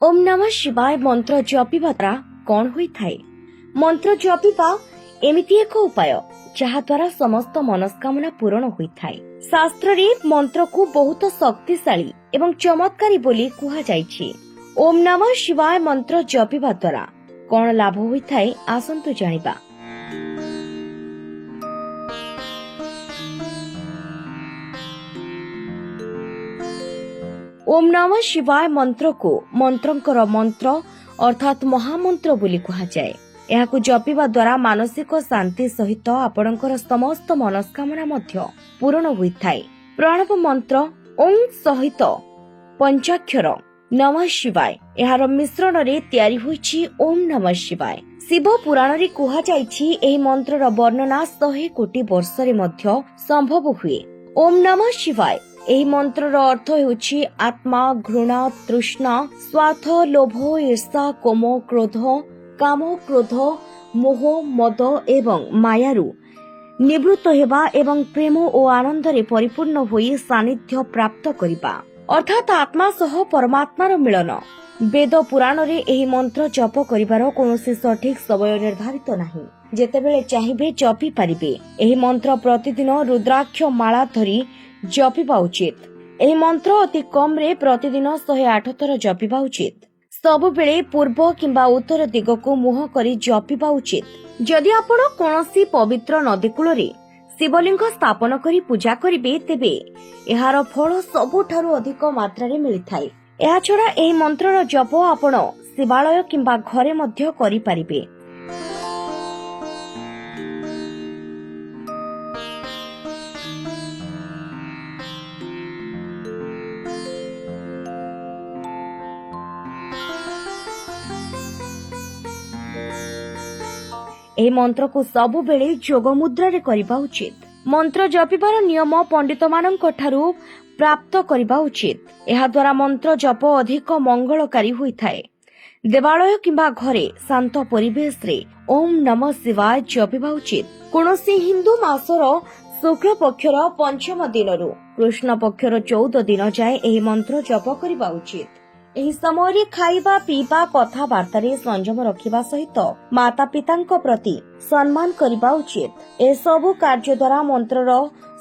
ओम नमः शिवाय मंत्र जपिबा द्वारा कौन होइथाय? मंत्र जपिबा एमिति एक उपाय जहा द्वारा समस्त मनस्कामना पूर्ण होइथाय। शास्त्र रे मंत्र को बहुत शक्तिशाली एवं चमत्कारी बोली कुहा जायछि। ओम नमः शिवाय मंत्र जपिबा द्वारा कौन लाभ होइथाय आसंतु जानिबा। ओम नमः शिवाय मंत्र को मंत्रंकर मंत्र अर्थात महामंत्र बोली कहा जाए। एहाकु जपिबा द्वारा मानसिक शांति सहित आपणकर समस्त मनस्कामना मध्य पूर्ण होइथाय। प्रणव मंत्र ओम सहित पंचाक्षर नमः शिवाय एहार मिश्रण रे तयारी होइछि ओम नमः शिवाय। शिव पुराण रे कुहा जायछि एही मंत्रर वर्णना 100 कोटी वर्ष रे मध्य संभव हुए। ओम नमः शिवाय एही मंत्रर अर्थ हेउछि आत्मा, घृणा, तृष्णा, स्वार्थ, लोभ, ईर्षा, काम, क्रोध, मोह, मद एवं मायारू निवृत्त हेबा एवं प्रेम और आनंद रे परिपूर्ण होई सानिध्य प्राप्त करिबा अर्थात आत्मा सह परमात्मार मिलन। वेद पुराण रे एही मंत्र जप करिबार कोनोसी सठिक समय निर्धारित नाही। जेतेबेले चाहिबे जपि पारिबे। एही मंत्र प्रतिदिन रुद्राक्ष माला धरी जपिबा उचित। एही मंत्र अति कम रे प्रतिदिन 108 थर जपिबा उचित। सबु बेले पूर्व किंबा उत्तर दिग को मुह करी जपिबा उचित। जदि आपण कोनोसी पवित्र नदी कूल रे शिवलिंग स्थापन करी पूजा करिबे तेबे एहार फल सबुठारु अधिक मात्रा रे मिलिथाय। एहा छडा एही मंत्रर जप आपण शिवालय किंबा घरे मध्य करि पारिबे। एही मंत्र को सबु बेले जोग मुद्रा रे करिबा उचित। मंत्र जपिबार नियम पंडित मानक ठारू प्राप्त करिबा उचित। एहा द्वारा मंत्र जप अधिक मंगलकारी होइथाय। देवालय किंबा घरे शांत परिवेश रे ओम नमः शिवाय जपिबा उचित। कोनोसी हिंदू मासर शुक्ल पक्षर पंचम दिनरु कृष्ण पक्षर 14 दिन जाए एही मंत्र जप करिबा उचित। एही समय रे खाइबा पीबा कथाबार्ता रे संयम रखिबा सहित माता पितांक प्रति सम्मान करिबा उचित। ए सबु कार्य द्वारा मंत्रर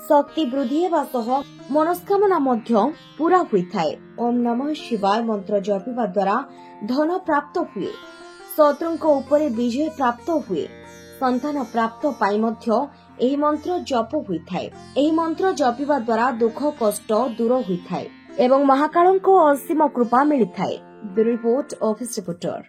शक्ति वृद्धि हेबा सह मनस्कामना मध्य पूरा होइथाय। ओम नमः शिवाय मंत्र जपिबा द्वारा धन प्राप्त हुए, शत्रुंक उपरे विजय प्राप्त हुए, संतान प्राप्त पाई मध्य एही मंत्र जप होइथाय। एही मंत्र जपिबा द्वारा दुख कष्ट दूर होइथाय एवं महाकालंक असीम कृपा मिलिथाय। Bureau report office reporter.